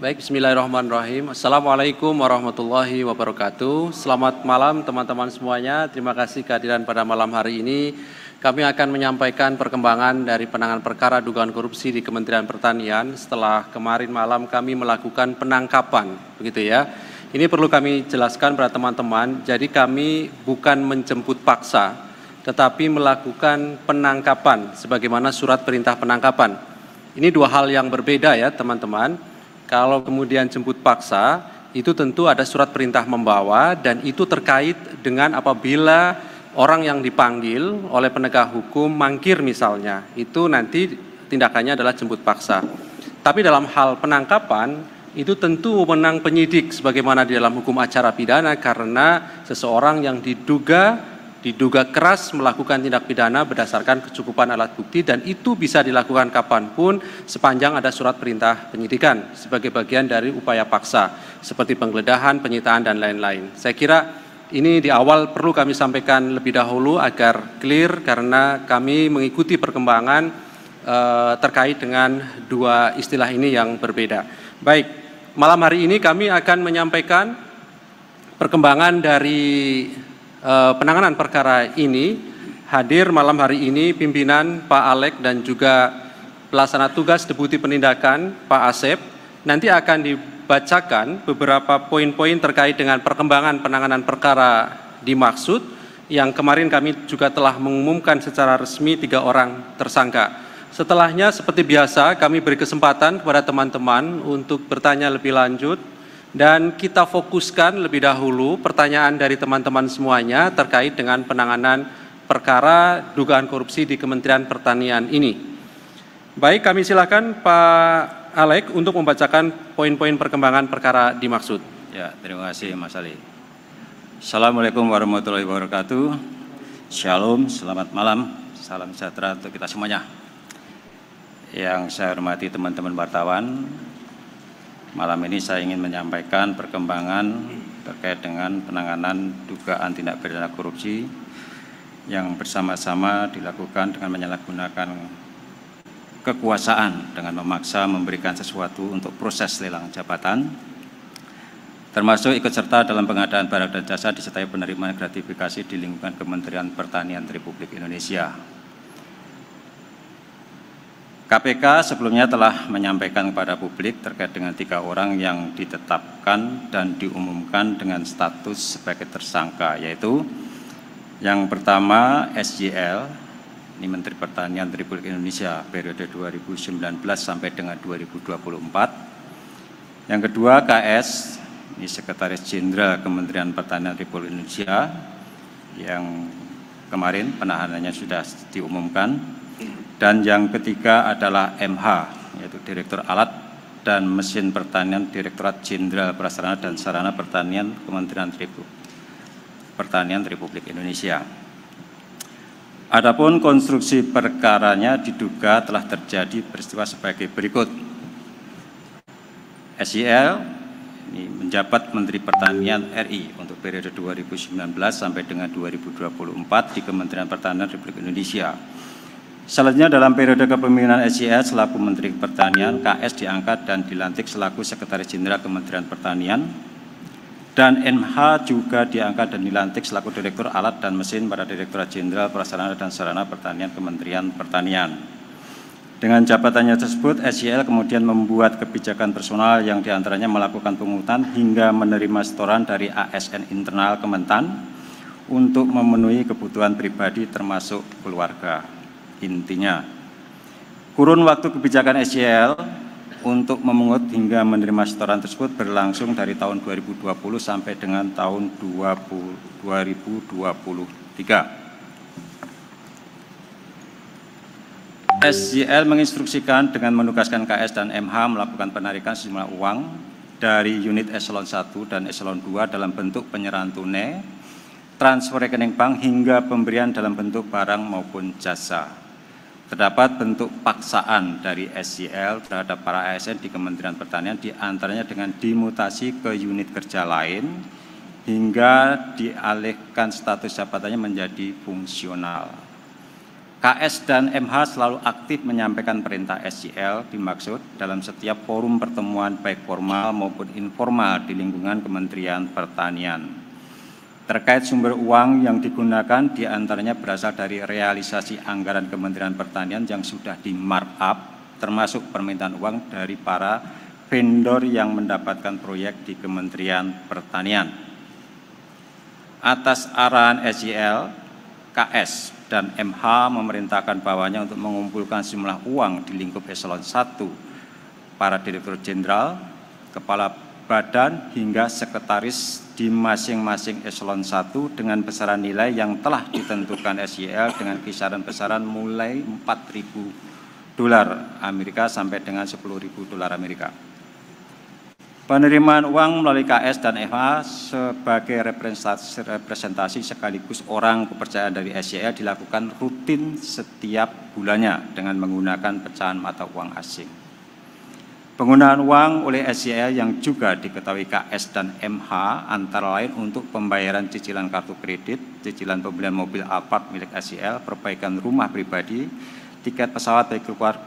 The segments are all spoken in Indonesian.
Baik, bismillahirrahmanirrahim. Assalamualaikum warahmatullahi wabarakatuh. Selamat malam teman-teman semuanya. Terima kasih kehadiran pada malam hari ini. Kami akan menyampaikan perkembangan dari penanganan perkara dugaan korupsi di Kementerian Pertanian setelah kemarin malam kami melakukan penangkapan, begitu ya. Ini perlu kami jelaskan pada teman-teman, jadi kami bukan menjemput paksa, tetapi melakukan penangkapan sebagaimana surat perintah penangkapan. Ini dua hal yang berbeda ya teman-teman. Kalau kemudian jemput paksa, itu tentu ada surat perintah membawa dan itu terkait dengan apabila orang yang dipanggil oleh penegak hukum mangkir misalnya, itu nanti tindakannya adalah jemput paksa. Tapi dalam hal penangkapan, itu tentu wewenang penyidik sebagaimana di dalam hukum acara pidana karena seseorang yang diduga keras melakukan tindak pidana berdasarkan kecukupan alat bukti dan itu bisa dilakukan kapanpun sepanjang ada surat perintah penyidikan sebagai bagian dari upaya paksa seperti penggeledahan, penyitaan dan lain-lain. Saya kira ini di awal perlu kami sampaikan lebih dahulu agar clear karena kami mengikuti perkembangan terkait dengan dua istilah ini yang berbeda. Baik, malam hari ini kami akan menyampaikan perkembangan dari penanganan perkara ini. Hadir malam hari ini pimpinan Pak Alek dan juga pelaksana tugas Deputi Penindakan Pak Asep. Nanti akan dibacakan beberapa poin-poin terkait dengan perkembangan penanganan perkara dimaksud yang kemarin kami juga telah mengumumkan secara resmi 3 orang tersangka. Setelahnya seperti biasa kami beri kesempatan kepada teman-teman untuk bertanya lebih lanjut. Dan kita fokuskan lebih dahulu pertanyaan dari teman-teman semuanya terkait dengan penanganan perkara dugaan korupsi di Kementerian Pertanian ini. Baik, kami silakan Pak Alek untuk membacakan poin-poin perkembangan perkara dimaksud. Ya, terima kasih Mas Ali. Assalamualaikum warahmatullahi wabarakatuh. Shalom, selamat malam, salam sejahtera untuk kita semuanya. Yang saya hormati teman-teman wartawan, malam ini saya ingin menyampaikan perkembangan terkait dengan penanganan dugaan tindak pidana korupsi yang bersama-sama dilakukan dengan menyalahgunakan kekuasaan dengan memaksa memberikan sesuatu untuk proses lelang jabatan, termasuk ikut serta dalam pengadaan barang dan jasa disertai penerimaan gratifikasi di lingkungan Kementerian Pertanian Republik Indonesia. KPK sebelumnya telah menyampaikan kepada publik terkait dengan 3 orang yang ditetapkan dan diumumkan dengan status sebagai tersangka, yaitu yang pertama SJL, ini Menteri Pertanian Republik Indonesia periode 2019 sampai dengan 2024. Yang kedua KS, ini Sekretaris Jenderal Kementerian Pertanian Republik Indonesia yang kemarin penahanannya sudah diumumkan. Dan yang ketiga adalah MH, yaitu Direktur Alat dan Mesin Pertanian Direktorat Jenderal Prasarana dan Sarana Pertanian Kementerian Pertanian Republik Indonesia. Adapun konstruksi perkaranya diduga telah terjadi peristiwa sebagai berikut. SJL ini menjabat Menteri Pertanian RI untuk periode 2019 sampai dengan 2024 di Kementerian Pertanian Republik Indonesia. Selanjutnya dalam periode kepemimpinan SJL selaku Menteri Pertanian, KS diangkat dan dilantik selaku Sekretaris Jenderal Kementerian Pertanian dan MH juga diangkat dan dilantik selaku Direktur Alat dan Mesin pada Direktorat Jenderal Prasarana dan Sarana Pertanian Kementerian Pertanian. Dengan jabatannya tersebut, SJL kemudian membuat kebijakan personal yang diantaranya melakukan pungutan hingga menerima setoran dari ASN internal Kementan untuk memenuhi kebutuhan pribadi termasuk keluarga. Intinya, kurun waktu kebijakan SJL untuk memungut hingga menerima setoran tersebut berlangsung dari tahun 2020 sampai dengan tahun 2023. SJL menginstruksikan dengan menugaskan KS dan MH melakukan penarikan sejumlah uang dari unit eselon 1 dan eselon 2 dalam bentuk penyerahan tunai, transfer rekening bank hingga pemberian dalam bentuk barang maupun jasa. Terdapat bentuk paksaan dari SJL terhadap para ASN di Kementerian Pertanian diantaranya dengan dimutasi ke unit kerja lain hingga dialihkan status jabatannya menjadi fungsional. KS dan MH selalu aktif menyampaikan perintah SJL dimaksud dalam setiap forum pertemuan baik formal maupun informal di lingkungan Kementerian Pertanian. Terkait sumber uang yang digunakan diantaranya berasal dari realisasi anggaran Kementerian Pertanian yang sudah di markup, termasuk permintaan uang dari para vendor yang mendapatkan proyek di Kementerian Pertanian. Atas arahan SJL, KS dan MH memerintahkan bawahannya untuk mengumpulkan sejumlah uang di lingkup eselon 1, para direktur jenderal, kepala badan hingga sekretaris di masing-masing eselon 1 dengan besaran nilai yang telah ditentukan SJL dengan kisaran besaran mulai $4.000 Amerika sampai dengan $10.000 Amerika. Penerimaan uang melalui KS dan MH sebagai representasi sekaligus orang kepercayaan dari SJL dilakukan rutin setiap bulannya dengan menggunakan pecahan mata uang asing. Penggunaan uang oleh SJL yang juga diketahui KS dan MH antara lain untuk pembayaran cicilan kartu kredit, cicilan pembelian mobil Alphard milik SJL, perbaikan rumah pribadi, tiket pesawat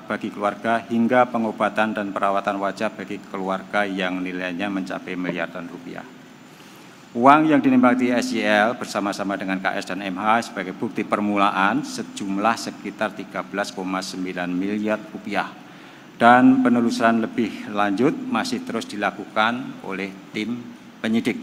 bagi keluarga, hingga pengobatan dan perawatan wajah bagi keluarga yang nilainya mencapai miliaran rupiah. Uang yang dinikmati SJL bersama-sama dengan KS dan MH sebagai bukti permulaan sejumlah sekitar 13,9 miliar rupiah. Dan penelusuran lebih lanjut masih terus dilakukan oleh tim penyidik.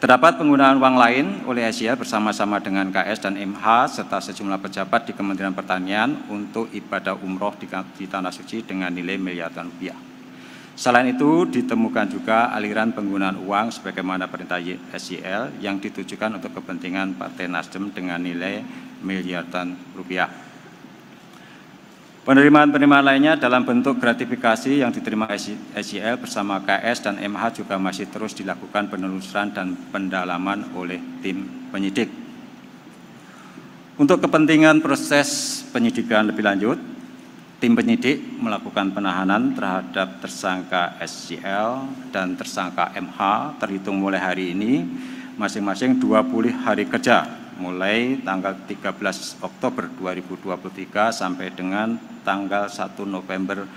Terdapat penggunaan uang lain oleh SJL bersama-sama dengan KS dan MH serta sejumlah pejabat di Kementerian Pertanian untuk ibadah umroh di Tanah Suci dengan nilai miliaran rupiah. Selain itu ditemukan juga aliran penggunaan uang sebagaimana perintah SJL yang ditujukan untuk kepentingan Partai Nasdem dengan nilai miliaran rupiah. Penerimaan-penerimaan lainnya dalam bentuk gratifikasi yang diterima SJL bersama KS dan MH juga masih terus dilakukan penelusuran dan pendalaman oleh tim penyidik. Untuk kepentingan proses penyidikan lebih lanjut, tim penyidik melakukan penahanan terhadap tersangka SJL dan tersangka MH terhitung mulai hari ini masing-masing 20 hari kerja mulai tanggal 13 Oktober 2023 sampai dengan tanggal 1 November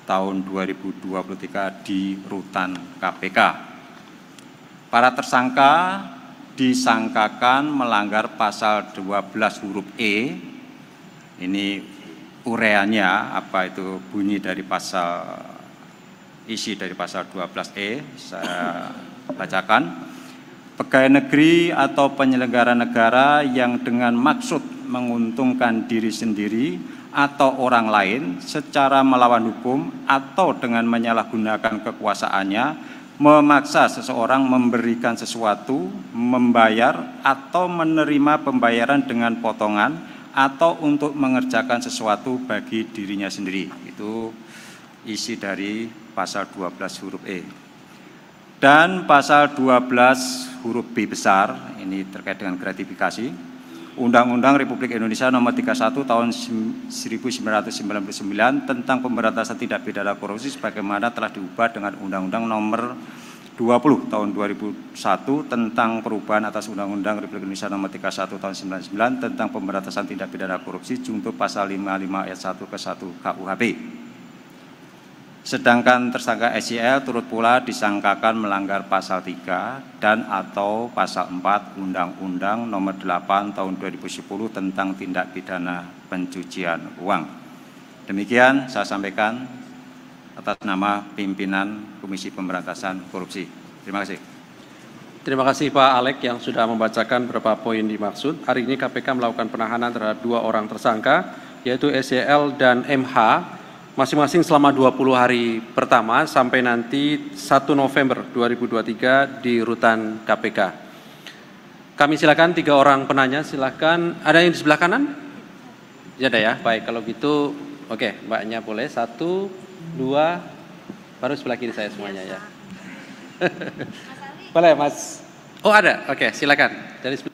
tahun 2023 di rutan KPK. Para tersangka disangkakan melanggar pasal 12 huruf E. Ini ureanya apa itu bunyi dari pasal, isi dari pasal 12E, saya bacakan. Pegawai negeri atau penyelenggara negara yang dengan maksud menguntungkan diri sendiri atau orang lain secara melawan hukum atau dengan menyalahgunakan kekuasaannya memaksa seseorang memberikan sesuatu, membayar atau menerima pembayaran dengan potongan atau untuk mengerjakan sesuatu bagi dirinya sendiri. Itu isi dari pasal 12 huruf E. Dan pasal 12 huruf B besar, ini terkait dengan gratifikasi, Undang-Undang Republik Indonesia Nomor 31 Tahun 1999 tentang pemberantasan tindak pidana korupsi sebagaimana telah diubah dengan Undang-Undang Nomor 20 Tahun 2001 tentang perubahan atas Undang-Undang Republik Indonesia Nomor 31 Tahun 1999 tentang pemberantasan tindak pidana korupsi junto pasal 55 ayat 1 ke 1 KUHP. Sedangkan tersangka SJL turut pula disangkakan melanggar pasal 3 dan atau pasal 4 Undang-Undang Nomor 8 Tahun 2010 tentang tindak pidana pencucian uang. Demikian saya sampaikan atas nama pimpinan Komisi Pemberantasan Korupsi. Terima kasih. Terima kasih Pak Alek yang sudah membacakan beberapa poin dimaksud. Hari ini KPK melakukan penahanan terhadap 2 orang tersangka, yaitu SJL dan MH, masing-masing selama 20 hari pertama sampai nanti 1 November 2023 di rutan KPK. Kami silakan 3 orang penanya, silakan. Ada yang di sebelah kanan? Ya ada ya, baik kalau gitu, oke, mbaknya boleh, 1, 2, baru sebelah kiri saya semuanya ya. Boleh Mas? Oh ada, oke silakan. Dari sebelah.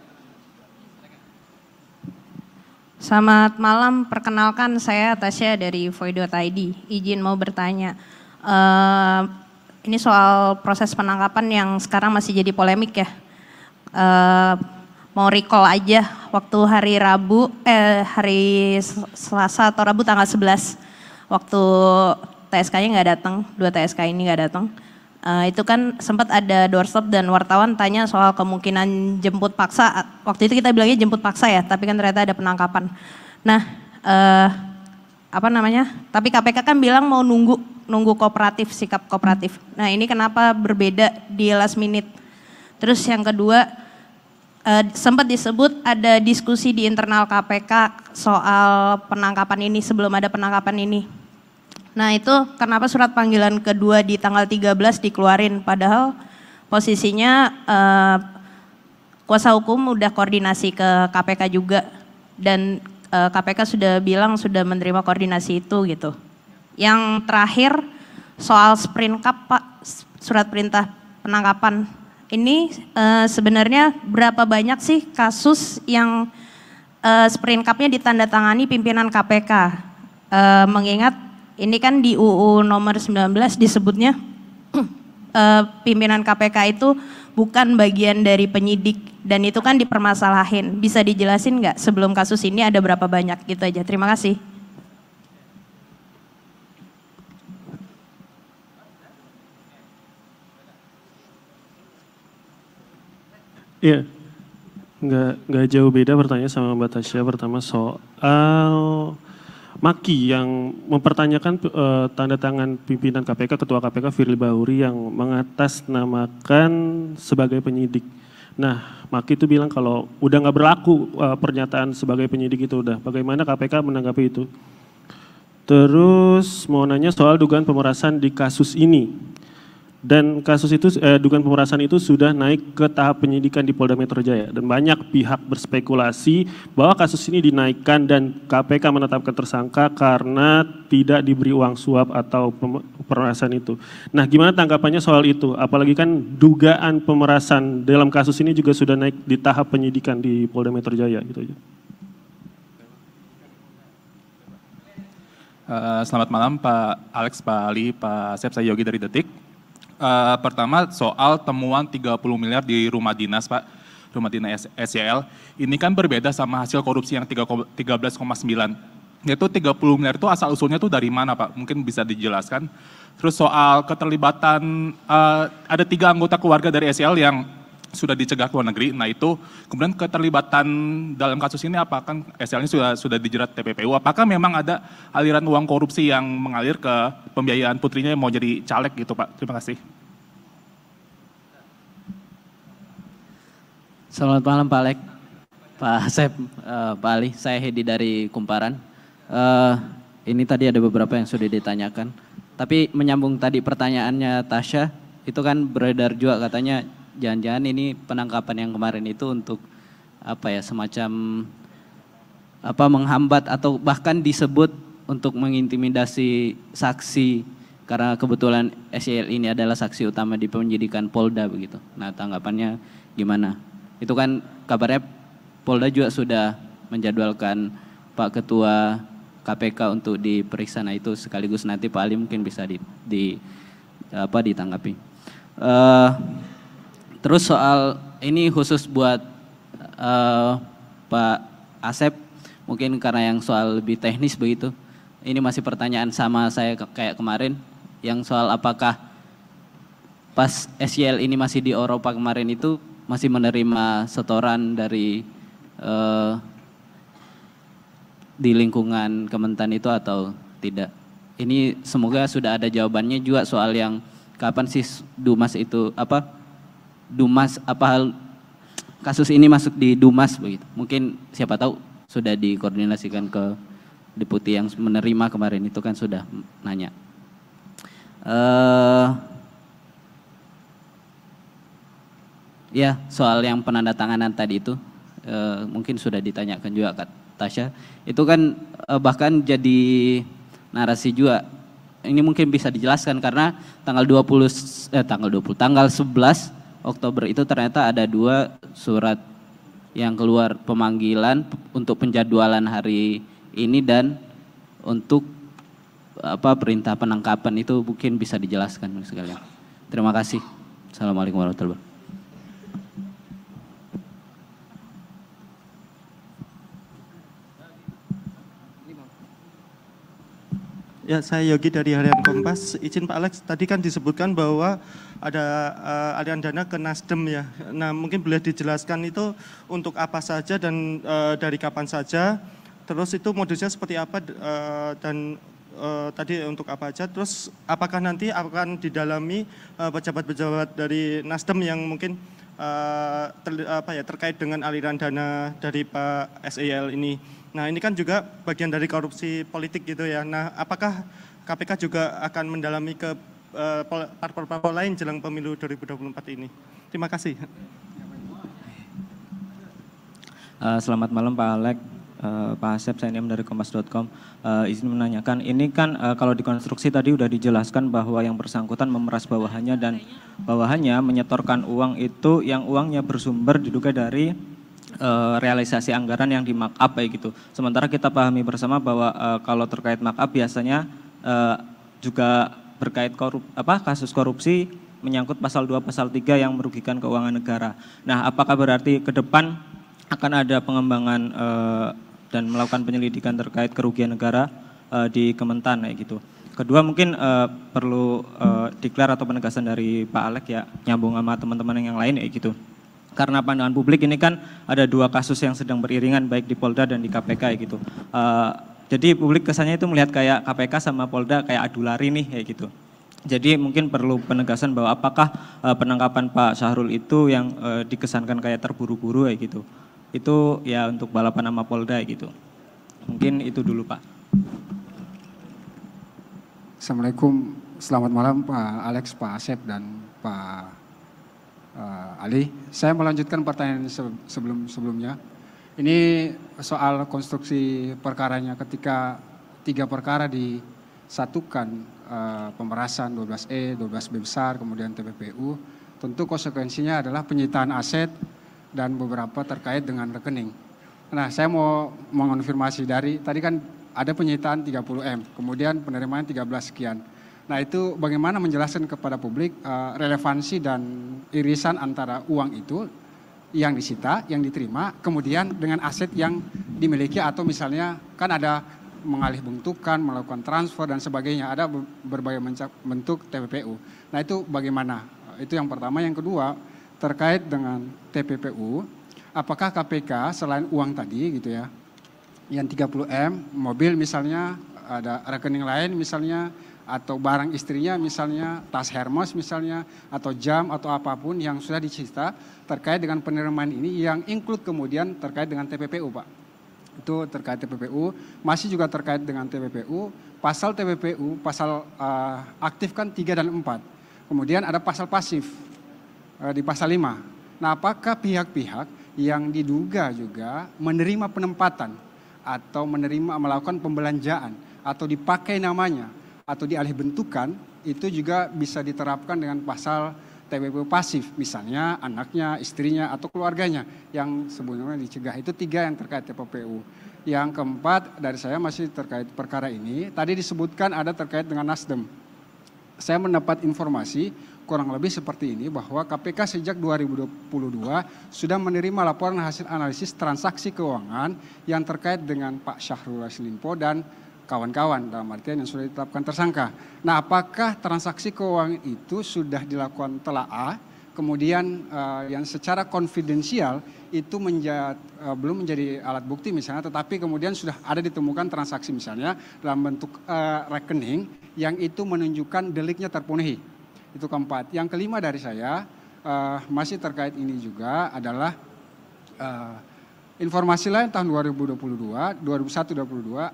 Selamat malam, perkenalkan saya Tasya dari Void.id. Izin mau bertanya, ini soal proses penangkapan yang sekarang masih jadi polemik ya. mau recall aja waktu hari Selasa atau Rabu tanggal 11 waktu TSK-nya nggak datang, 2 TSK ini nggak datang. Itu kan sempat ada doorstop dan wartawan tanya soal kemungkinan jemput paksa. Waktu itu kita bilangnya jemput paksa ya, tapi kan ternyata ada penangkapan. Nah, tapi KPK kan bilang mau nunggu kooperatif, sikap kooperatif. Nah ini kenapa berbeda di last minute? Terus yang kedua, sempat disebut ada diskusi di internal KPK soal penangkapan ini sebelum ada penangkapan ini. Nah itu kenapa surat panggilan kedua di tanggal 13 dikeluarin, padahal posisinya kuasa hukum udah koordinasi ke KPK juga dan KPK sudah bilang sudah menerima koordinasi itu gitu. Yang terakhir soal sprint cup Pak, surat perintah penangkapan. Ini sebenarnya berapa banyak sih kasus yang sprint cup-nya ditandatangani pimpinan KPK? Mengingat ini kan di UU nomor 19 disebutnya pimpinan KPK itu bukan bagian dari penyidik dan itu kan dipermasalahin. Bisa dijelasin nggak sebelum kasus ini ada berapa banyak gitu aja. Terima kasih. Iya, nggak jauh beda pertanyaan sama Mbak Tasya. Pertama soal Maki yang mempertanyakan tanda tangan pimpinan KPK, Ketua KPK Firly Bahuri yang mengatasnamakan sebagai penyidik. Nah, Maki itu bilang kalau udah nggak berlaku pernyataan sebagai penyidik itu udah. Bagaimana KPK menanggapi itu? Terus mau nanya soal dugaan pemerasan di kasus ini. Dan kasus itu, dugaan pemerasan itu sudah naik ke tahap penyidikan di Polda Metro Jaya. Dan banyak pihak berspekulasi bahwa kasus ini dinaikkan dan KPK menetapkan tersangka karena tidak diberi uang suap atau pemerasan itu. Nah gimana tanggapannya soal itu? Apalagi kan dugaan pemerasan dalam kasus ini juga sudah naik di tahap penyidikan di Polda Metro Jaya gitu aja. Selamat malam Pak Alex, Pak Ali, Pak Sep, saya Yogi dari Detik. Pertama soal temuan 30 miliar di rumah dinas Pak, rumah dinas SYL. Ini kan berbeda sama hasil korupsi yang 13,9. Yaitu 30 miliar itu asal usulnya tuh dari mana Pak? Mungkin bisa dijelaskan. Terus soal keterlibatan, ada 3 anggota keluarga dari SYL yang sudah dicegah ke luar negeri. Nah itu kemudian keterlibatan dalam kasus ini apa? Kan SL ini sudah dijerat TPPU. Apakah memang ada aliran uang korupsi yang mengalir ke pembiayaan putrinya yang mau jadi caleg gitu Pak? Terima kasih. Selamat malam Pak Alek, Pak Asep, Pak Ali. Saya Hedi dari Kumparan. Ini tadi ada beberapa yang sudah ditanyakan. Tapi menyambung tadi pertanyaannya Tasya, itu kan beredar juga katanya jangan-jangan ini penangkapan yang kemarin itu untuk apa ya, semacam apa, menghambat atau bahkan disebut untuk mengintimidasi saksi karena kebetulan SYL ini adalah saksi utama di penyidikan Polda begitu. Nah tanggapannya gimana? Itu kan kabarnya Polda juga sudah menjadwalkan Pak Ketua KPK untuk diperiksa. Nah itu sekaligus nanti Pak Ali mungkin bisa ditanggapi. Terus soal ini khusus buat Pak Asep, mungkin karena yang soal lebih teknis begitu. Ini masih pertanyaan sama saya kayak kemarin, yang soal apakah pas SYL ini masih di Eropa kemarin itu masih menerima setoran dari di lingkungan Kementan itu atau tidak. Ini semoga sudah ada jawabannya juga soal yang kapan sih Dumas itu kasus ini masuk di Dumas begitu. Mungkin siapa tahu sudah dikoordinasikan ke deputi yang menerima kemarin itu kan sudah nanya. Ya soal yang penandatanganan tadi itu mungkin sudah ditanyakan juga Kak Tasya. Itu kan bahkan jadi narasi juga. Ini mungkin bisa dijelaskan karena tanggal 11 Oktober itu ternyata ada 2 surat yang keluar pemanggilan untuk penjadwalan hari ini dan untuk perintah penangkapan itu mungkin bisa dijelaskan sekalian. Terima kasih. Assalamualaikum warahmatullahi wabarakatuh. Ya, saya Yogi dari Harian Kompas. Izin Pak Alex, tadi kan disebutkan bahwa ada aliran dana ke Nasdem ya. Nah, mungkin boleh dijelaskan itu untuk apa saja dan dari kapan saja. Terus itu modusnya seperti apa dan tadi untuk apa aja. Terus apakah nanti akan didalami pejabat-pejabat dari Nasdem yang mungkin terkait dengan aliran dana dari Pak SEL ini. Nah, ini kan juga bagian dari korupsi politik gitu ya. Nah, apakah KPK juga akan mendalami ke parpol-parpol lain jelang pemilu 2024 ini? Terima kasih. Selamat malam Pak Alex, Pak Asep, saya Niam dari kompas.com. Izin menanyakan, ini kan kalau dikonstruksi tadi udah dijelaskan bahwa yang bersangkutan memeras bawahannya dan bawahannya menyetorkan uang itu yang uangnya bersumber diduga dari realisasi anggaran yang di markup kayak gitu. Sementara kita pahami bersama bahwa kalau terkait markup biasanya juga berkait kasus korupsi menyangkut pasal 2 pasal 3 yang merugikan keuangan negara. Nah, apakah berarti ke depan akan ada pengembangan dan melakukan penyelidikan terkait kerugian negara di Kementan kayak gitu. Kedua mungkin perlu declare atau penegasan dari Pak Alex ya, nyambung sama teman-teman yang lain kayak gitu. Karena pandangan publik ini kan ada 2 kasus yang sedang beriringan baik di Polda dan di KPK gitu. Jadi publik kesannya itu melihat kayak KPK sama Polda kayak adu lari nih kayak gitu. Jadi mungkin perlu penegasan bahwa apakah penangkapan Pak Syahrul itu yang dikesankan kayak terburu-buru kayak gitu. Itu ya untuk balapan sama Polda gitu. Mungkin itu dulu Pak. Assalamualaikum, selamat malam Pak Alex, Pak Asep dan Pak Ali. Saya melanjutkan pertanyaan sebelumnya. Ini soal konstruksi perkaranya ketika 3 perkara disatukan, pemerasan 12E, 12B besar, kemudian TPPU, tentu konsekuensinya adalah penyitaan aset dan beberapa terkait dengan rekening. Nah, saya mau mengonfirmasi dari, tadi kan ada penyitaan 30M, kemudian penerimaan 13 sekian. Nah, itu bagaimana menjelaskan kepada publik relevansi dan irisan antara uang itu yang disita, yang diterima, kemudian dengan aset yang dimiliki atau misalnya kan ada mengalih bentukan, melakukan transfer dan sebagainya, ada berbagai bentuk TPPU. Nah, itu bagaimana? Itu yang pertama. Yang kedua, terkait dengan TPPU, apakah KPK selain uang tadi gitu ya, yang 30M, mobil misalnya, ada rekening lain misalnya, atau barang istrinya misalnya, tas Hermes misalnya, atau jam atau apapun yang sudah disita terkait dengan penerimaan ini yang include kemudian terkait dengan TPPU Pak. Itu terkait TPPU, masih juga terkait dengan TPPU, pasal TPPU, pasal aktif kan 3 dan 4. Kemudian ada pasal pasif di pasal 5. Nah, apakah pihak-pihak yang diduga juga menerima penempatan atau melakukan pembelanjaan atau dipakai namanya atau dialih bentukan itu juga bisa diterapkan dengan pasal TPPU pasif, misalnya anaknya, istrinya, atau keluarganya yang sebenarnya dicegah. Itu 3 yang terkait TPPU. Yang keempat dari saya masih terkait perkara ini, tadi disebutkan ada terkait dengan Nasdem. Saya mendapat informasi kurang lebih seperti ini bahwa KPK sejak 2022 sudah menerima laporan hasil analisis transaksi keuangan yang terkait dengan Pak Syahrul Yassin Limpo dan kawan-kawan dalam artian yang sudah ditetapkan tersangka. Nah, apakah transaksi keuangan itu sudah dilakukan telaah, kemudian yang secara konfidensial itu belum menjadi alat bukti misalnya, tetapi kemudian sudah ada ditemukan transaksi misalnya dalam bentuk rekening yang itu menunjukkan deliknya terpenuhi. Itu keempat. Yang kelima dari saya masih terkait ini juga adalah informasi lain tahun 2021-2022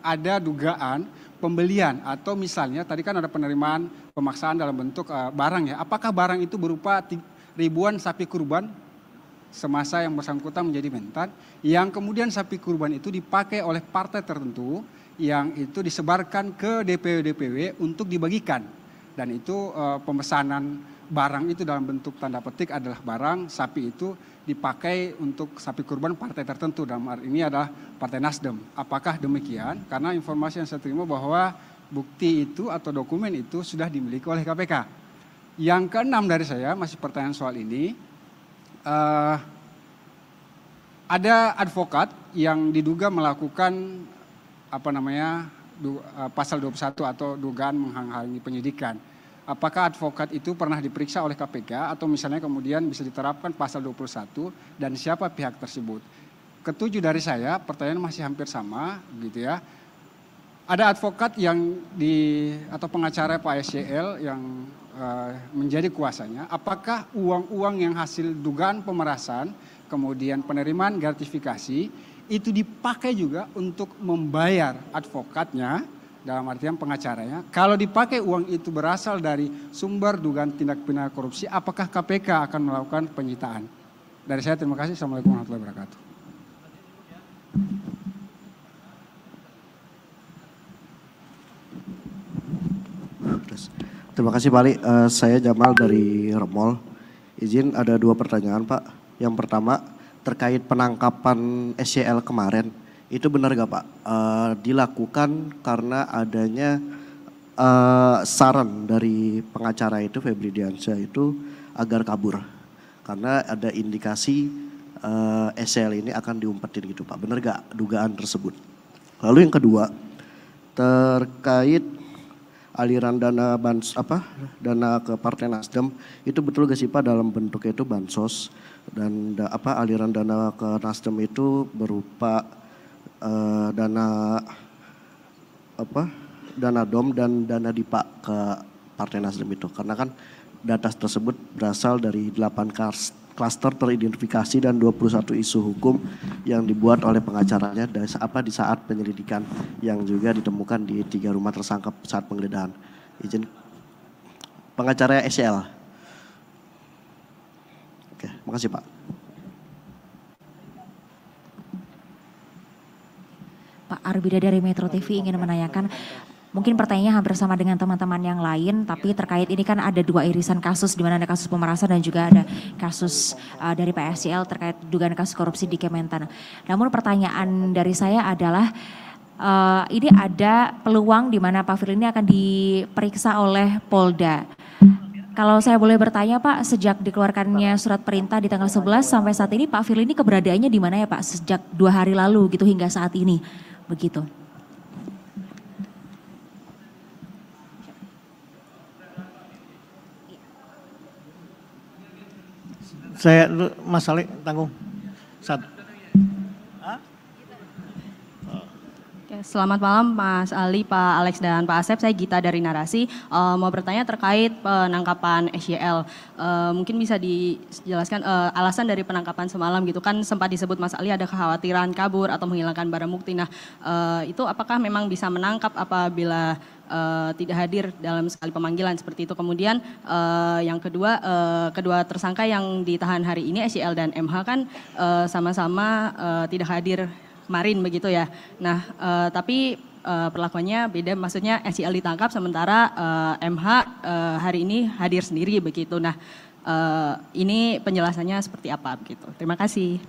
ada dugaan pembelian atau misalnya tadi kan ada penerimaan pemaksaan dalam bentuk barang ya. Apakah barang itu berupa ribuan sapi kurban semasa yang bersangkutan menjadi mentan yang kemudian sapi kurban itu dipakai oleh partai tertentu yang itu disebarkan ke DPW-DPW untuk dibagikan. Dan itu pemesanan barang itu dalam bentuk tanda petik adalah barang sapi itu dipakai untuk sapi kurban partai tertentu, dalam hal ini adalah Partai Nasdem. Apakah demikian? Karena informasi yang saya terima bahwa bukti itu atau dokumen itu sudah dimiliki oleh KPK. Yang keenam dari saya masih pertanyaan soal ini, ada advokat yang diduga melakukan pasal 21 atau dugaan menghalangi penyidikan. Apakah advokat itu pernah diperiksa oleh KPK atau misalnya kemudian bisa diterapkan pasal 21 dan siapa pihak tersebut? Ketujuh dari saya, pertanyaan masih hampir sama gitu ya. Ada advokat yang atau pengacara Pak SCL yang menjadi kuasanya, apakah uang-uang yang hasil dugaan pemerasan, kemudian penerimaan gratifikasi, itu dipakai juga untuk membayar advokatnya, dalam artian pengacaranya. Kalau dipakai uang itu berasal dari sumber dugaan tindak pidana korupsi, apakah KPK akan melakukan penyitaan? Dari saya terima kasih. Assalamualaikum warahmatullahi wabarakatuh. Terima kasih Pak Ali. Saya Jamal dari Remol. Izin ada 2 pertanyaan Pak. Yang pertama terkait penangkapan SCL kemarin. Itu benar gak Pak? Dilakukan karena adanya saran dari pengacara itu Febri Diansyah itu agar kabur. Karena ada indikasi SCL ini akan diumpetin gitu Pak. Benar gak dugaan tersebut? Lalu yang kedua terkait aliran dana dana ke Partai Nasdem itu betul gak sih Pak dalam bentuknya itu bansos dan aliran dana ke Nasdem itu berupa dana DOM dan dana DIPA ke Partai Nasdem itu, karena kan data tersebut berasal dari 8 klaster teridentifikasi dan 21 isu hukum yang dibuat oleh pengacaranya di saat penyelidikan yang juga ditemukan di 3 rumah tersangka saat penggeledahan. Izin pengacara SCL. Oke, makasih Pak. Pak Arbida dari Metro TV ingin menanyakan, mungkin pertanyaannya hampir sama dengan teman-teman yang lain, tapi terkait ini kan ada 2 irisan kasus, di mana ada kasus pemerasan dan juga ada kasus dari PSCL terkait dugaan kasus korupsi di Kementan. Namun pertanyaan dari saya adalah, ini ada peluang di mana Pak Firly ini akan diperiksa oleh Polda. Kalau saya boleh bertanya Pak, sejak dikeluarkannya surat perintah di tanggal 11 sampai saat ini Pak Firly ini keberadaannya di mana ya Pak? Sejak 2 hari lalu gitu hingga saat ini, begitu. Saya Mas Ali tanggung. Satu. Selamat malam Mas Ali, Pak Alex dan Pak Asep. Saya Gita dari Narasi. Mau bertanya terkait penangkapan SCL. Mungkin bisa dijelaskan alasan dari penangkapan semalam gitu kan, sempat disebut Mas Ali ada kekhawatiran kabur atau menghilangkan barang bukti. Nah itu apakah memang bisa menangkap apabila tidak hadir dalam sekali pemanggilan seperti itu. Kemudian yang kedua, kedua tersangka yang ditahan hari ini SCL dan MH kan sama-sama tidak hadir kemarin begitu ya. Nah tapi perlakuannya beda, maksudnya SCL ditangkap sementara MH hari ini hadir sendiri begitu. Nah ini penjelasannya seperti apa begitu. Terima kasih.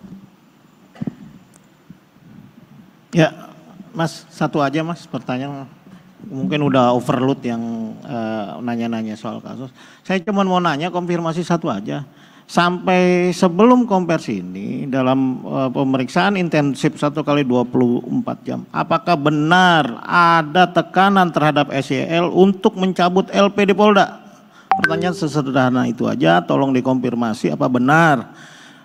Ya Mas, satu aja Mas pertanyaan. Mungkin udah overload yang nanya-nanya soal kasus. Saya cuma mau nanya konfirmasi satu aja. Sampai sebelum konversi ini dalam pemeriksaan intensif 1 kali 24 jam. Apakah benar ada tekanan terhadap SCL untuk mencabut LP di Polda? Pertanyaan sesederhana itu aja, tolong dikonfirmasi apa benar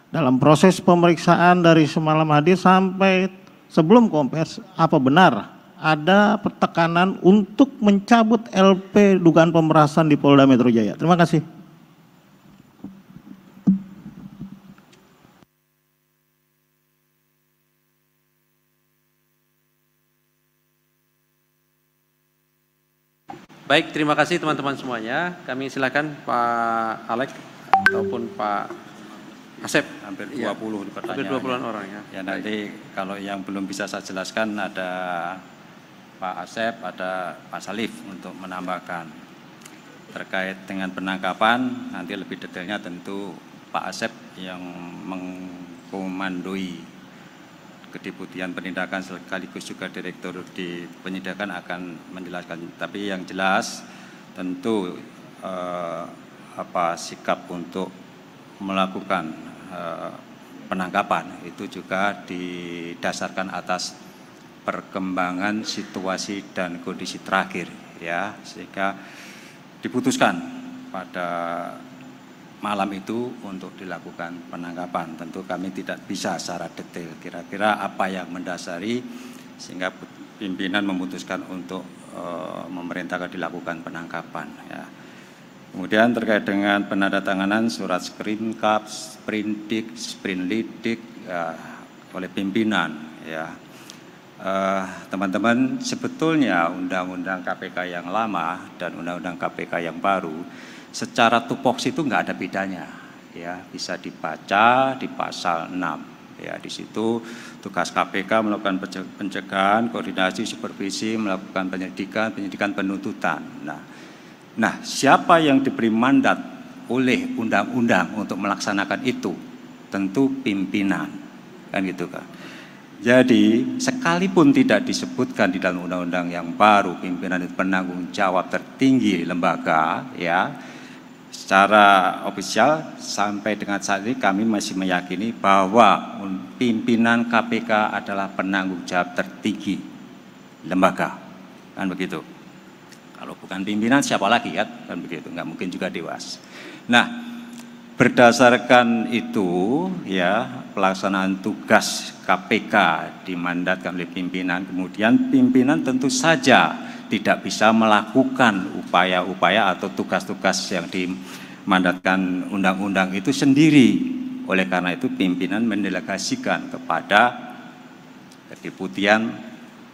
dalam proses pemeriksaan dari semalam hadir sampai sebelum konversi, apa benar ada tekanan untuk mencabut LP dugaan pemerasan di Polda Metro Jaya? Terima kasih. Baik, terima kasih teman-teman semuanya. Kami silakan Pak Alex ataupun Pak Asep. Hampir 20 pertanyaan. Hampir 20-an orang ya. Ya nanti kalau yang belum bisa saya jelaskan ada Pak Asep, ada Pak Salif untuk menambahkan. Terkait dengan penangkapan, nanti lebih detailnya tentu Pak Asep yang mengkomandoi Kedeputian Penindakan sekaligus juga Direktur di Penyidikan akan menjelaskan. Tapi yang jelas tentu sikap untuk melakukan penangkapan itu juga didasarkan atas perkembangan situasi dan kondisi terakhir, ya, sehingga diputuskan pada malam itu untuk dilakukan penangkapan. Tentu kami tidak bisa secara detail kira-kira apa yang mendasari sehingga pimpinan memutuskan untuk memerintahkan dilakukan penangkapan, ya. Kemudian terkait dengan penandatanganan surat Skrinkap, Sprindik, Sprinlidik oleh pimpinan, ya. Teman-teman, sebetulnya Undang-Undang KPK yang lama dan Undang-Undang KPK yang baru secara tupoksi itu nggak ada bedanya, ya. Bisa dibaca di pasal 6, ya. Di situ tugas KPK melakukan pencegahan, koordinasi, supervisi, melakukan penyidikan, penuntutan. Nah, siapa yang diberi mandat oleh undang-undang untuk melaksanakan itu? Tentu pimpinan, kan gitu kan. Jadi sekalipun tidak disebutkan di dalam undang-undang yang baru pimpinan itu penanggung jawab tertinggi lembaga, ya, secara ofisial sampai dengan saat ini kami masih meyakini bahwa pimpinan KPK adalah penanggung jawab tertinggi lembaga, kan begitu. Kalau bukan pimpinan siapa lagi, kan begitu, nggak mungkin juga Dewas. Nah, berdasarkan itu, ya, pelaksanaan tugas KPK dimandatkan oleh pimpinan, kemudian pimpinan tentu saja tidak bisa melakukan upaya-upaya atau tugas-tugas yang dimandatkan undang-undang itu sendiri. Oleh karena itu pimpinan mendelegasikan kepada Kedeputian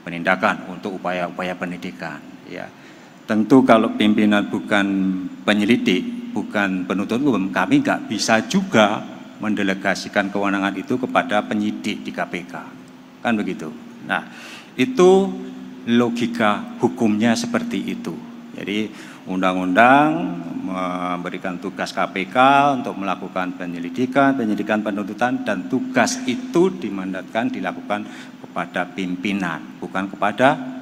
Penindakan untuk upaya-upaya penyidikan, ya. Tentu kalau pimpinan bukan penyelidik, bukan penuntut umum, kami nggak bisa juga mendelegasikan kewenangan itu kepada penyidik di KPK, kan begitu. Nah, itu logika hukumnya seperti itu. Jadi undang-undang memberikan tugas KPK untuk melakukan penyidikan, penuntutan, dan tugas itu dimandatkan dilakukan kepada pimpinan, bukan kepada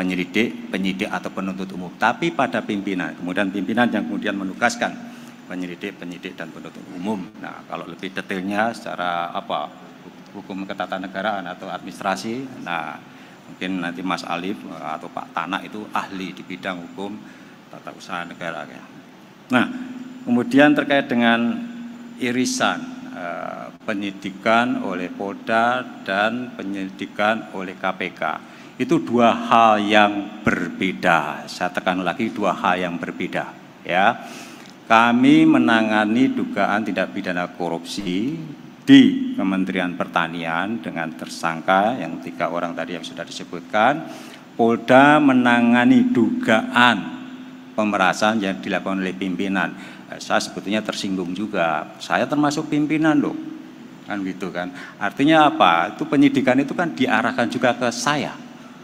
penyidik atau penuntut umum, tapi pada pimpinan. Kemudian pimpinan yang kemudian menugaskan penyidik dan penuntut umum. Nah, kalau lebih detailnya secara hukum ketatanegaraan atau administrasi, nah mungkin nanti Mas Alif atau Pak Tanak itu ahli di bidang hukum tata usaha negara, ya. Nah, kemudian terkait dengan irisan penyidikan oleh Polda dan penyidikan oleh KPK. Itu dua hal yang berbeda. Saya tekan lagi, dua hal yang berbeda, ya. Kami menangani dugaan tindak pidana korupsi di Kementerian Pertanian dengan tersangka yang 3 orang tadi yang sudah disebutkan. Polda menangani dugaan pemerasan yang dilakukan oleh pimpinan. Saya sebetulnya tersinggung juga. Saya termasuk pimpinan loh, kan gitu kan. Artinya apa? Itu penyidikan itu kan diarahkan juga ke saya,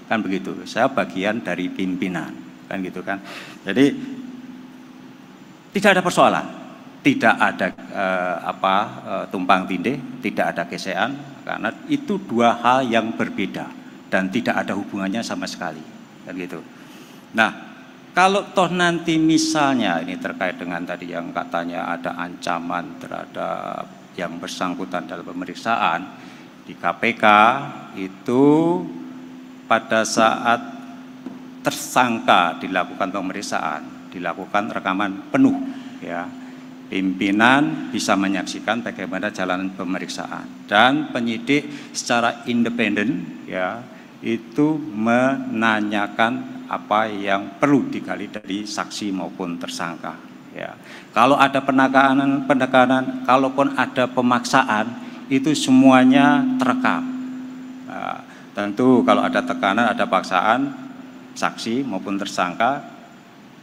kan begitu. Saya bagian dari pimpinan, kan gitu kan. Jadi tidak ada persoalan, tidak ada tumpang tindih, tidak ada gesekan, karena itu dua hal yang berbeda dan tidak ada hubungannya sama sekali, kan gitu. Nah, kalau toh nanti misalnya ini terkait dengan tadi yang katanya ada ancaman terhadap yang bersangkutan dalam pemeriksaan di KPK itu, pada saat tersangka dilakukan pemeriksaan, dilakukan rekaman penuh, ya. Pimpinan bisa menyaksikan bagaimana jalan pemeriksaan dan penyidik secara independen, ya, itu menanyakan apa yang perlu digali dari saksi maupun tersangka, ya. Kalau ada penekanan, kalaupun ada pemaksaan, itu semuanya terekam. Nah, tentu kalau ada tekanan, ada paksaan, saksi maupun tersangka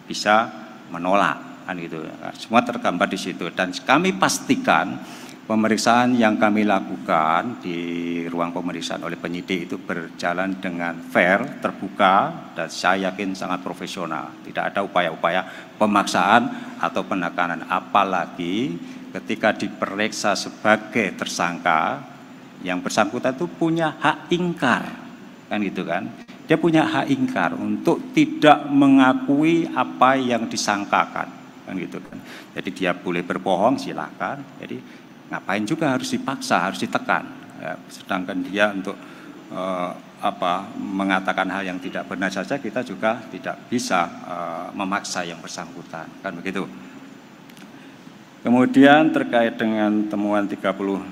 bisa menolak, kan gitu. Semua tergambar di situ. Dan kami pastikan pemeriksaan yang kami lakukan di ruang pemeriksaan oleh penyidik itu berjalan dengan fair, terbuka, dan saya yakin sangat profesional. Tidak ada upaya-upaya pemaksaan atau penekanan. Apalagi ketika diperiksa sebagai tersangka, yang bersangkutan itu punya hak ingkar, kan gitu kan. Dia punya hak ingkar untuk tidak mengakui apa yang disangkakan, kan gitu kan. Jadi dia boleh berbohong, silakan. Jadi ngapain juga harus dipaksa, harus ditekan, ya. Sedangkan dia untuk mengatakan hal yang tidak benar saja, kita juga tidak bisa memaksa yang bersangkutan, kan begitu. Kemudian terkait dengan temuan 30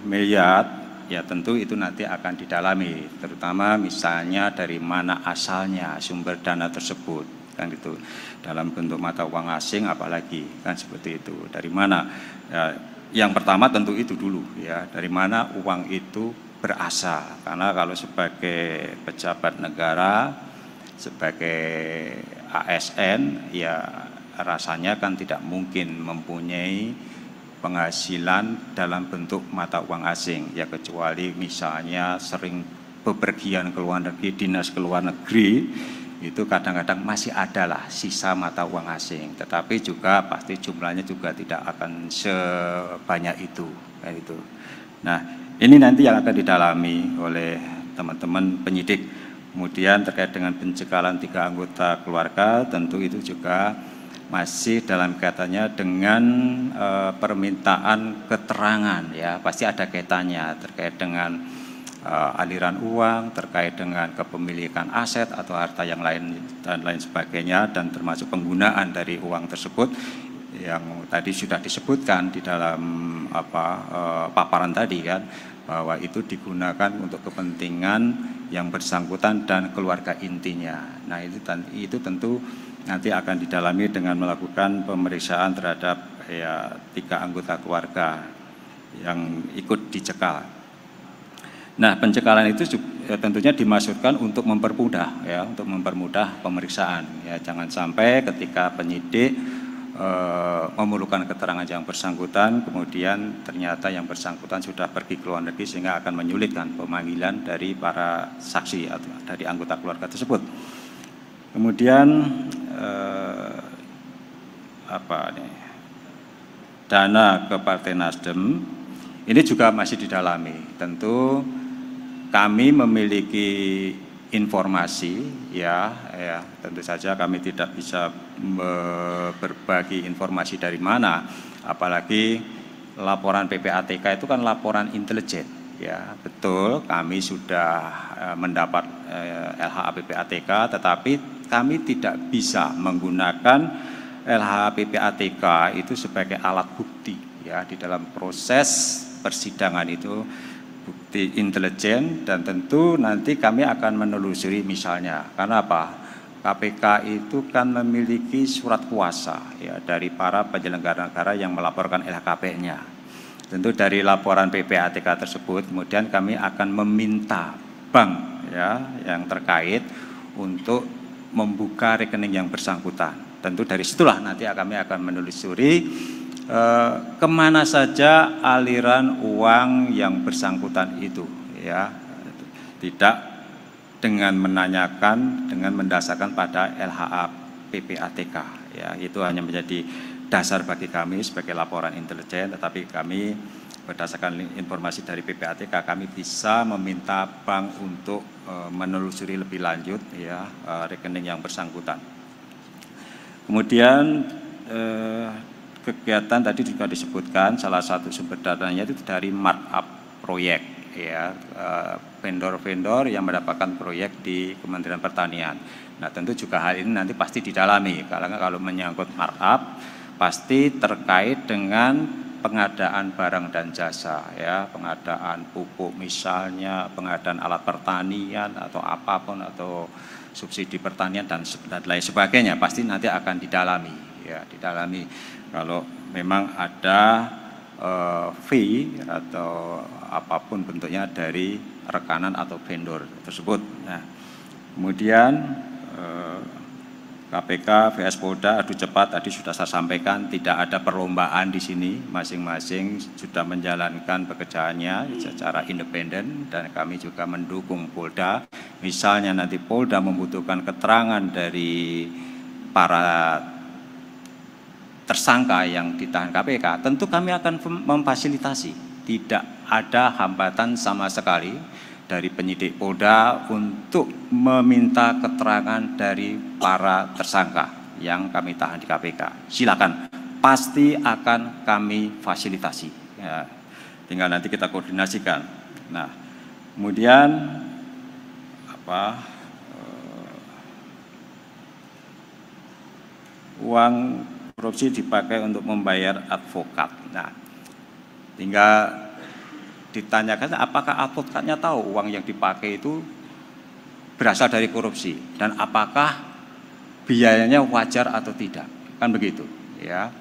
miliar, ya tentu itu nanti akan didalami, terutama misalnya dari mana asalnya sumber dana tersebut, kan gitu. Dalam bentuk mata uang asing apalagi, kan seperti itu. Dari mana? Ya, yang pertama tentu itu dulu, ya, dari mana uang itu berasal. Karena kalau sebagai pejabat negara, sebagai ASN, ya rasanya kan tidak mungkin mempunyai penghasilan dalam bentuk mata uang asing, ya kecuali misalnya sering bepergian ke luar negeri, dinas ke luar negeri, itu kadang-kadang masih adalah sisa mata uang asing, tetapi juga pasti jumlahnya juga tidak akan sebanyak itu, kayak itu. Nah, ini nanti yang akan didalami oleh teman-teman penyidik. Kemudian terkait dengan pencekalan 3 anggota keluarga, tentu itu juga masih dalam kaitannya dengan permintaan keterangan, ya pasti ada kaitannya terkait dengan aliran uang, terkait dengan kepemilikan aset atau harta yang lain dan lain sebagainya, dan termasuk penggunaan dari uang tersebut yang tadi sudah disebutkan di dalam paparan tadi, kan, bahwa itu digunakan untuk kepentingan yang bersangkutan dan keluarga intinya. Nah, itu tentu nanti akan didalami dengan melakukan pemeriksaan terhadap 3 anggota keluarga yang ikut dicekal. Nah, pencekalan itu tentunya dimaksudkan untuk mempermudah, ya, untuk mempermudah pemeriksaan. Ya, jangan sampai ketika penyidik memerlukan keterangan yang bersangkutan, kemudian ternyata yang bersangkutan sudah pergi ke luar negeri sehingga akan menyulitkan pemanggilan dari para saksi atau dari anggota keluarga tersebut. Kemudian dana ke Partai Nasdem ini juga masih didalami. Tentu kami memiliki informasi, ya tentu saja kami tidak bisa berbagi informasi dari mana, apalagi laporan PPATK itu kan laporan intelijen, ya betul kami sudah mendapat LHA PPATK, tetapi kami tidak bisa menggunakan LHA PPATK itu sebagai alat bukti, ya di dalam proses persidangan itu bukti intelijen, dan tentu nanti kami akan menelusuri misalnya, karena apa? KPK itu kan memiliki surat kuasa, ya dari para penyelenggara negara yang melaporkan LHKPN-nya. Tentu dari laporan PPATK tersebut kemudian kami akan meminta bank, ya yang terkait untuk membuka rekening yang bersangkutan. Tentu dari situlah nanti kami akan menelusuri kemana saja aliran uang yang bersangkutan itu, ya tidak dengan menanyakan, dengan mendasarkan pada LHA PPATK, ya itu hanya menjadi dasar bagi kami sebagai laporan intelijen, tetapi kami berdasarkan informasi dari PPATK kami bisa meminta bank untuk menelusuri lebih lanjut, ya rekening yang bersangkutan. Kemudian kegiatan tadi juga disebutkan salah satu sumber dananya itu dari markup proyek, ya vendor-vendor yang mendapatkan proyek di Kementerian Pertanian. Nah, tentu juga hal ini nanti pasti didalami, karena kalau menyangkut markup pasti terkait dengan pengadaan barang dan jasa, ya pengadaan pupuk misalnya, pengadaan alat pertanian atau apapun, atau subsidi pertanian dan lain sebagainya, pasti nanti akan didalami, ya didalami kalau memang ada fee atau apapun bentuknya dari rekanan atau vendor tersebut. Nah, kemudian KPK, VS Polda, adu cepat tadi sudah saya sampaikan, tidak ada perlombaan di sini, masing-masing sudah menjalankan pekerjaannya secara independen, dan kami juga mendukung Polda. Misalnya nanti Polda membutuhkan keterangan dari para tersangka yang ditahan KPK, tentu kami akan memfasilitasi. Tidak ada hambatan sama sekali dari penyidik Polda untuk meminta keterangan dari para tersangka yang kami tahan di KPK. Silakan, pasti akan kami fasilitasi. Ya, tinggal nanti kita koordinasikan. Nah, kemudian uang korupsi dipakai untuk membayar advokat. Nah, tinggal ditanyakan apakah advokatnya tahu uang yang dipakai itu berasal dari korupsi dan apakah biayanya wajar atau tidak, kan begitu ya.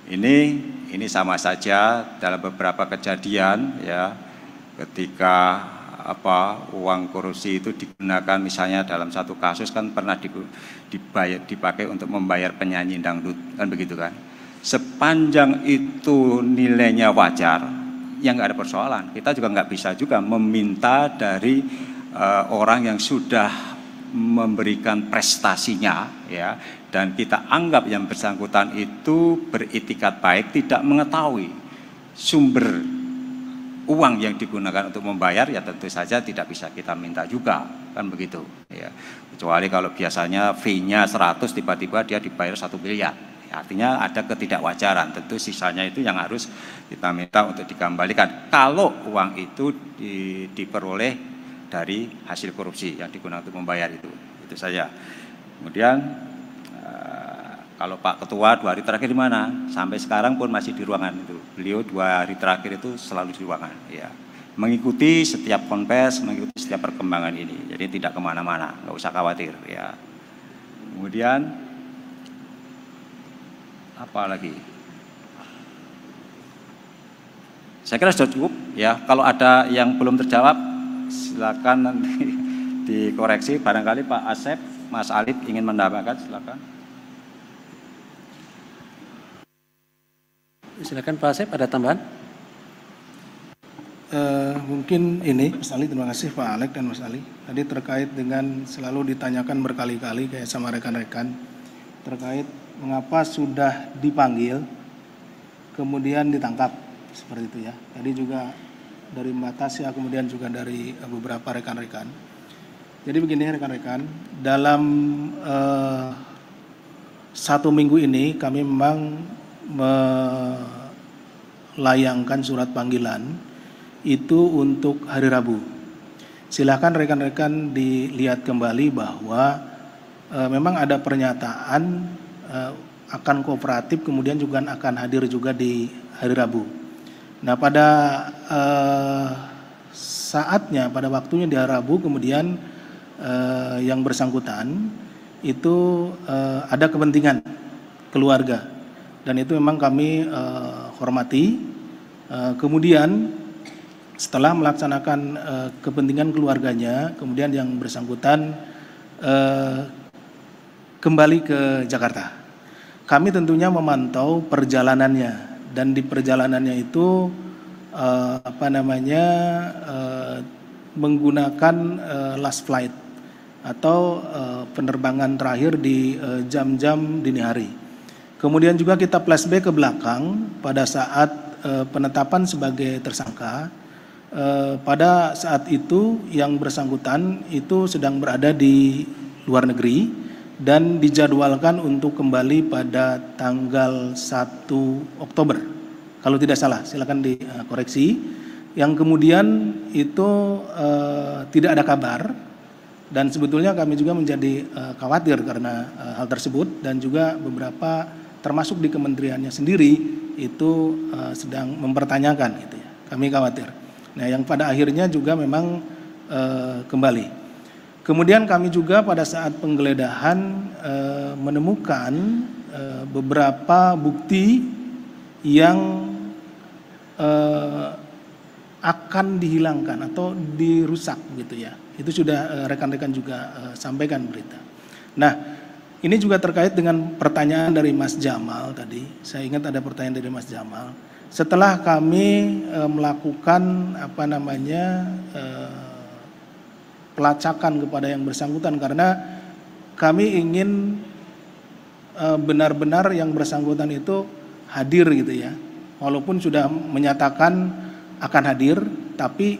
Ini sama saja dalam beberapa kejadian ya, ketika uang korupsi itu digunakan misalnya dalam satu kasus kan pernah dipakai untuk membayar penyanyi dangdut, kan begitu kan. Sepanjang itu nilainya wajar, ya nggak ada persoalan. Kita juga nggak bisa juga meminta dari orang yang sudah memberikan prestasinya ya, dan kita anggap yang bersangkutan itu beritikat baik, tidak mengetahui sumber uang yang digunakan untuk membayar, ya tentu saja tidak bisa kita minta juga, kan begitu ya. Kecuali kalau biasanya fee-nya 100, tiba-tiba dia dibayar 1 miliar, ya, artinya ada ketidakwajaran. Tentu sisanya itu yang harus kita minta untuk dikembalikan kalau uang itu diperoleh dari hasil korupsi yang digunakan untuk membayar itu saja. Kemudian kalau Pak Ketua 2 hari terakhir di mana? Sampai sekarang pun masih di ruangan itu. Beliau 2 hari terakhir itu selalu di ruangan, ya. Mengikuti setiap konfes, mengikuti setiap perkembangan ini. Jadi tidak kemana-mana, nggak usah khawatir, ya. Kemudian apa lagi? Saya kira sudah cukup, ya. Kalau ada yang belum terjawab, silakan nanti dikoreksi. Barangkali Pak Asep, Mas Alif ingin menambahkan, silakan. Silakan Pak Asep, ada tambahan? Mungkin ini, Mas Ali, terima kasih Pak Alek dan Mas Ali. Tadi terkait dengan selalu ditanyakan berkali-kali kayak sama rekan-rekan terkait mengapa sudah dipanggil kemudian ditangkap seperti itu ya. Tadi juga dari Mbak Tasya, kemudian juga dari beberapa rekan-rekan. Jadi begini rekan-rekan, dalam 1 minggu ini kami memang melayangkan surat panggilan itu untuk hari Rabu. Silakan rekan-rekan dilihat kembali bahwa memang ada pernyataan akan kooperatif, kemudian juga akan hadir juga di hari Rabu. Nah, pada saatnya, pada waktunya di hari Rabu, kemudian yang bersangkutan itu ada kepentingan keluarga. Dan itu memang kami hormati. Kemudian setelah melaksanakan kepentingan keluarganya, kemudian yang bersangkutan kembali ke Jakarta. Kami tentunya memantau perjalanannya, dan di perjalanannya itu menggunakan last flight atau penerbangan terakhir di jam-jam dini hari. Kemudian juga kita flashback ke belakang pada saat penetapan sebagai tersangka. Pada saat itu yang bersangkutan itu sedang berada di luar negeri dan dijadwalkan untuk kembali pada tanggal 1 Oktober. Kalau tidak salah, silakan dikoreksi. Yang kemudian itu tidak ada kabar, dan sebetulnya kami juga menjadi khawatir karena hal tersebut, dan juga beberapa termasuk di kementeriannya sendiri itu sedang mempertanyakan gitu ya. Kami khawatir. Nah, yang pada akhirnya juga memang kembali. Kemudian kami juga pada saat penggeledahan menemukan beberapa bukti yang akan dihilangkan atau dirusak gitu ya. Itu sudah rekan-rekan juga sampaikan berita. Nah, ini juga terkait dengan pertanyaan dari Mas Jamal tadi. Saya ingat ada pertanyaan dari Mas Jamal. Setelah kami melakukan pelacakan kepada yang bersangkutan, karena kami ingin benar-benar yang bersangkutan itu hadir gitu ya. Walaupun sudah menyatakan akan hadir, tapi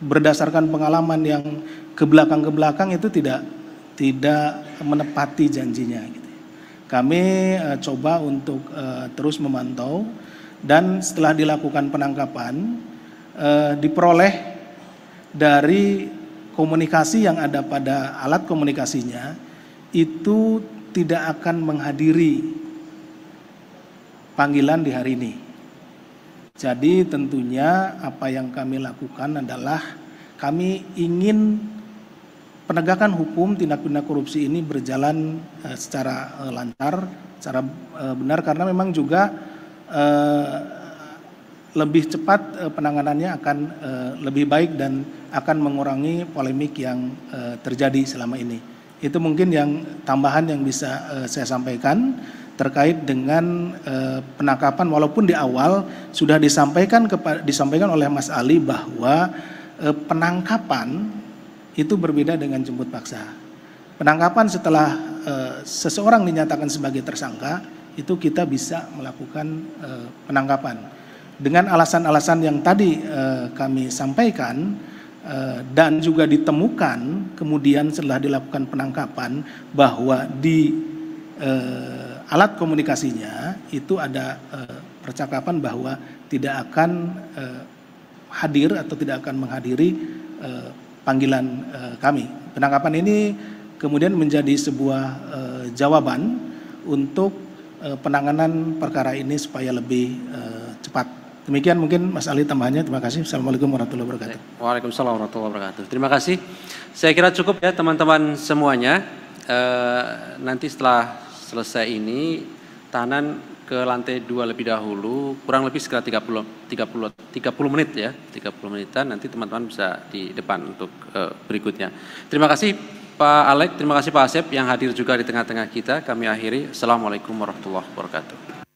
berdasarkan pengalaman yang ke belakang itu tidak menepati janjinya gitu. Kami coba untuk terus memantau, dan setelah dilakukan penangkapan diperoleh dari komunikasi yang ada pada alat komunikasinya itu tidak akan menghadiri panggilan di hari ini. Jadi tentunya apa yang kami lakukan adalah kami ingin penegakan hukum tindak pidana korupsi ini berjalan secara lancar, secara benar, karena memang juga lebih cepat penanganannya akan lebih baik dan akan mengurangi polemik yang terjadi selama ini. Itu mungkin yang tambahan yang bisa saya sampaikan terkait dengan penangkapan, walaupun di awal sudah disampaikan oleh Mas Ali bahwa penangkapan itu berbeda dengan jemput paksa. Penangkapan setelah seseorang dinyatakan sebagai tersangka itu kita bisa melakukan penangkapan dengan alasan-alasan yang tadi kami sampaikan, dan juga ditemukan kemudian setelah dilakukan penangkapan bahwa di alat komunikasinya itu ada percakapan bahwa tidak akan hadir atau tidak akan menghadiri panggilan kami. Penangkapan ini kemudian menjadi sebuah jawaban untuk penanganan perkara ini supaya lebih cepat. Demikian mungkin Mas Ali tambahannya. Terima kasih. Assalamualaikum warahmatullahi wabarakatuh. Waalaikumsalam warahmatullahi wabarakatuh. Terima kasih. Saya kira cukup ya teman-teman semuanya. Nanti setelah selesai ini tahanan ke lantai 2 lebih dahulu, kurang lebih sekitar 30 menit ya, 30 menitan, nanti teman-teman bisa di depan untuk berikutnya. Terima kasih Pak Alek, terima kasih Pak Asep yang hadir juga di tengah-tengah kita. Kami akhiri. Assalamualaikum warahmatullahi wabarakatuh.